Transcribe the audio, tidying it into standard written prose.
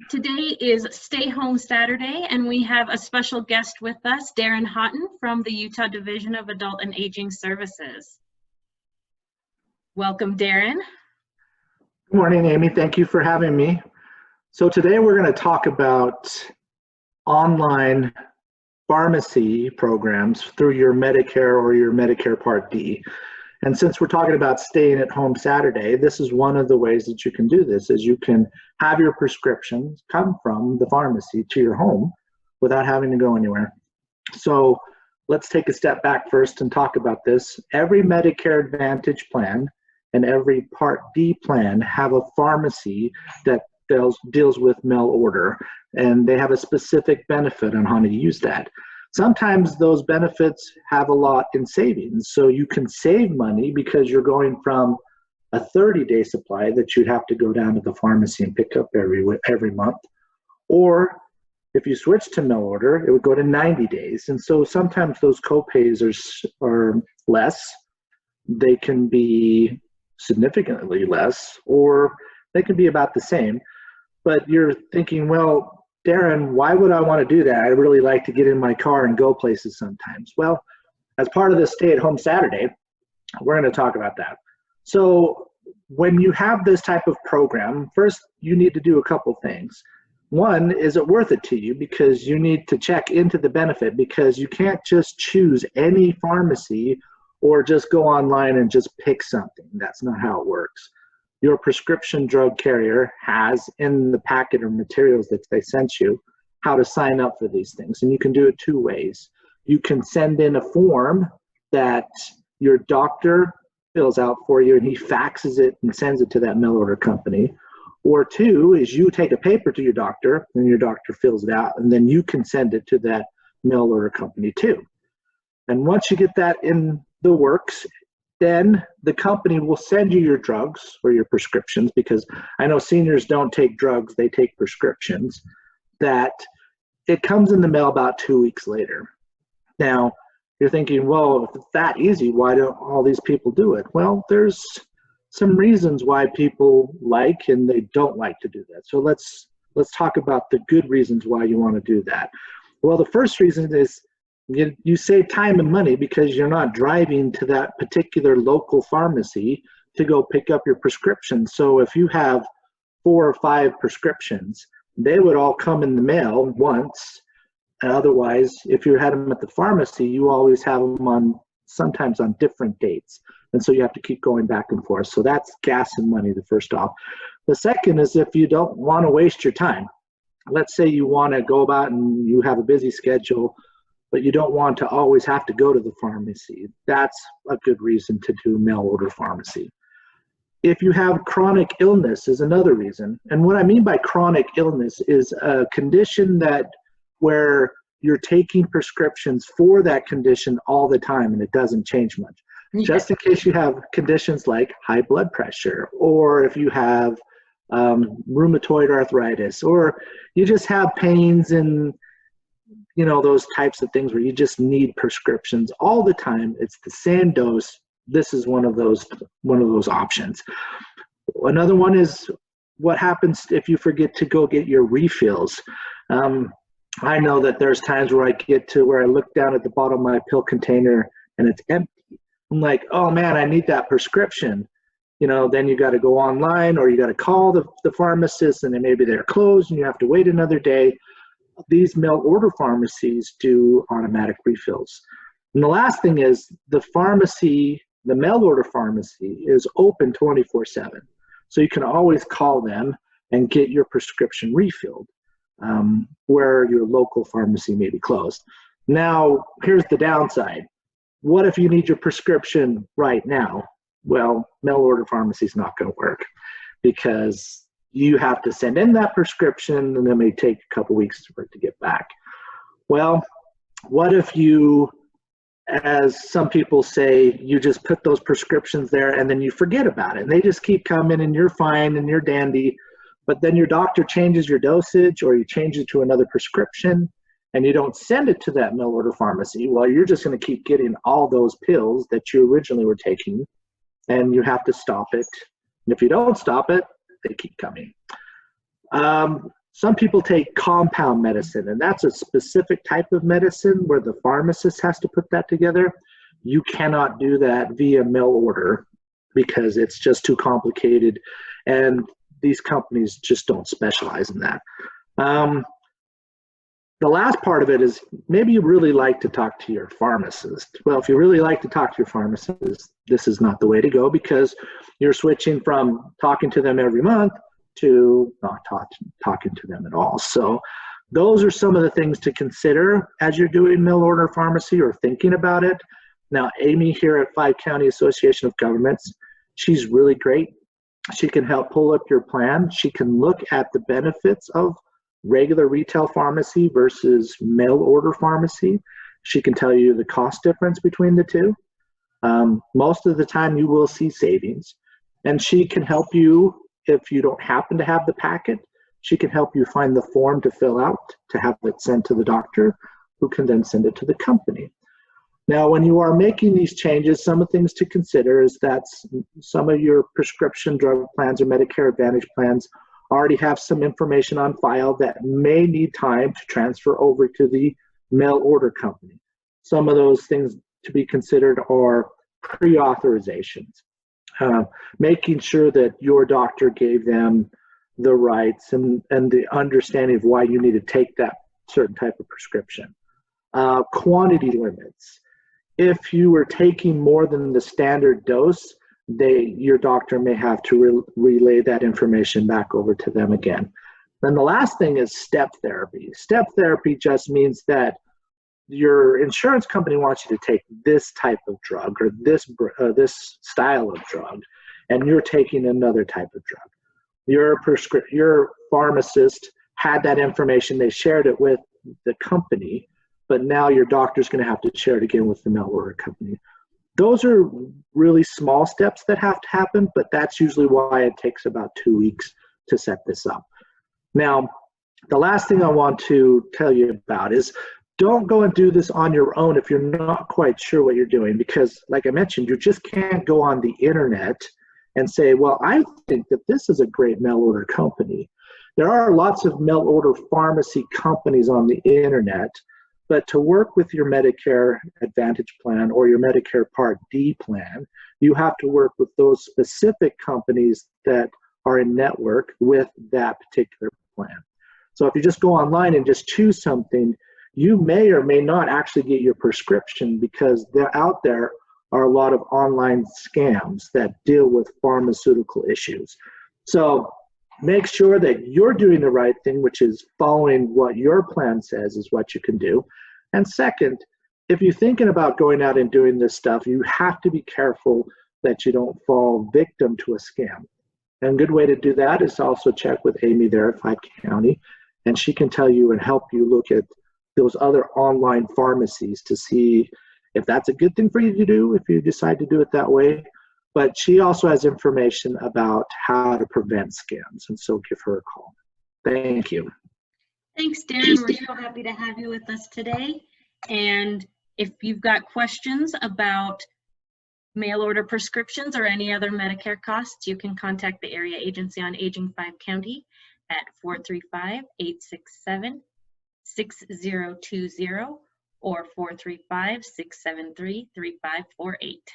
Today is Stay Home Saturday, and we have a special guest with us, Darren Hotton from the Utah Division of Adult and Aging Services. Welcome, Darren. Good morning, Amy. Thank you for having me. So today we're going to talk about online pharmacy programs through your Medicare or your Medicare Part D. And since we're talking about staying at home Saturday, this is one of the ways that you can do this, is you can have your prescriptions come from the pharmacy to your home without having to go anywhere. So let's take a step back first and talk about this. Every Medicare Advantage plan and every Part D plan have a pharmacy that deals with mail order, and they have a specific benefit on how to use that. Sometimes those benefits have a lot in savings, so you can save money because you're going from a 30-day supply that you'd have to go down to the pharmacy and pick up every month, or if you switch to mail order, it would go to 90 days. And so sometimes those co-pays are less. They can be significantly less, or they can be about the same. But you're thinking, well, Darren, why would I want to do that? I really like to get in my car and go places sometimes. Well, as part of this stay-at-home Saturday, we're going to talk about that. So when you have this type of program, first you need to do a couple things. One, is it worth it to you? Because you need to check into the benefit, because you can't just choose any pharmacy or just go online and just pick something. That's not how it works. Your prescription drug carrier has in the packet or materials that they sent you how to sign up for these things. And you can do it two ways. You can send in a form that your doctor fills out for you, and he faxes it and sends it to that mail order company. Or two is you take a paper to your doctor, and your doctor fills it out, and then you can send it to that mail order company too. And once you get that in the works, then the company will send you your drugs or your prescriptions, because I know seniors don't take drugs, they take prescriptions, that it comes in the mail about 2 weeks later. Now, you're thinking, well, if it's that easy, why don't all these people do it? Well, there's some reasons why people like and they don't like to do that. So let's talk about the good reasons why you want to do that. Well, the first reason is you save time and money, because you're not driving to that particular local pharmacy to go pick up your prescription. So if you have 4 or 5 prescriptions, they would all come in the mail once. Otherwise, if you had them at the pharmacy, you always have them sometimes on different dates. And so you have to keep going back and forth. So that's gas and money, the first off. The second is if you don't want to waste your time. Let's say you want to go about and you have a busy schedule, but you don't want to always have to go to the pharmacy. That's a good reason to do mail order pharmacy. If you have chronic illness is another reason. And what I mean by chronic illness is a condition where you're taking prescriptions for that condition all the time and it doesn't change much. Just in case you have conditions like high blood pressure, or if you have rheumatoid arthritis, or you just have pains and those types of things where you just need prescriptions all the time. It's the same dose. This is one of those options. Another one is what happens if you forget to go get your refills. I know that there's times where I get to where I look down at the bottom of my pill container and it's empty. I'm like, oh man, I need that prescription. Then you got to go online, or you got to call the pharmacist, and then maybe they're closed and you have to wait another day. These mail order pharmacies do automatic refills. And the last thing is the mail order pharmacy is open 24/7. So you can always call them and get your prescription refilled where your local pharmacy may be closed. Now, here's the downside. What if you need your prescription right now? Well, mail order pharmacy is not going to work, because you have to send in that prescription and it may take a couple weeks for it to get back. Well, what if you, as some people say, you just put those prescriptions there and then you forget about it and they just keep coming and you're fine and you're dandy, but then your doctor changes your dosage or you change it to another prescription and you don't send it to that mail order pharmacy? Well, you're just going to keep getting all those pills that you originally were taking, and you have to stop it. And if you don't stop it, they keep coming. Some people take compound medicine, and that's a specific type of medicine where the pharmacist has to put that together. You cannot do that via mail order because it's just too complicated, and these companies just don't specialize in that. The last part of it is maybe you really like to talk to your pharmacist. Well, if you really like to talk to your pharmacist, this is not the way to go, because you're switching from talking to them every month to not talking to them at all. So those are some of the things to consider as you're doing mail order pharmacy or thinking about it. Now, Amy here at 5 County Association of Governments, she's really great. She can help pull up your plan. She can look at the benefits of regular retail pharmacy versus mail order pharmacy. She can tell you the cost difference between the two. Most of the time you will see savings, and she can help you if you don't happen to have the packet. She can help you find the form to fill out to have it sent to the doctor, who can then send it to the company. Now, when you are making these changes, some of the things to consider is that some of your prescription drug plans or Medicare Advantage plans already have some information on file that may need time to transfer over to the mail order company. Some of those things to be considered are pre-authorizations, making sure that your doctor gave them the rights and the understanding of why you need to take that certain type of prescription. Quantity limits. If you were taking more than the standard dose, your doctor may have to relay that information back over to them again. Then the last thing is step therapy. Step therapy just means that your insurance company wants you to take this type of drug or this style of drug, and you're taking another type of drug. Your pharmacist had that information, they shared it with the company, but now your doctor's going to have to share it again with the mail order company. Those are really small steps that have to happen, but that's usually why it takes about 2 weeks to set this up. Now, the last thing I want to tell you about is don't go and do this on your own if you're not quite sure what you're doing, because like I mentioned, you just can't go on the internet and say, well, I think that this is a great mail order company. There are lots of mail order pharmacy companies on the internet, but to work with your Medicare Advantage plan or your Medicare Part D plan, you have to work with those specific companies that are in network with that particular plan. So if you just go online and just choose something, you may or may not actually get your prescription, because out there are a lot of online scams that deal with pharmaceutical issues. So make sure that you're doing the right thing, which is following what your plan says is what you can do. And second, if you're thinking about going out and doing this stuff, you have to be careful that you don't fall victim to a scam. And a good way to do that is also check with Amy there at 5 County, and she can tell you and help you look at those other online pharmacies to see if that's a good thing for you to do, if you decide to do it that way. But she also has information about how to prevent scams, and so give her a call. Thank you. Thanks, Darren. We're so happy to have you with us today. And if you've got questions about mail order prescriptions or any other Medicare costs, you can contact the Area Agency on Aging 5 County at 435-867-6020 or 435-673-3548.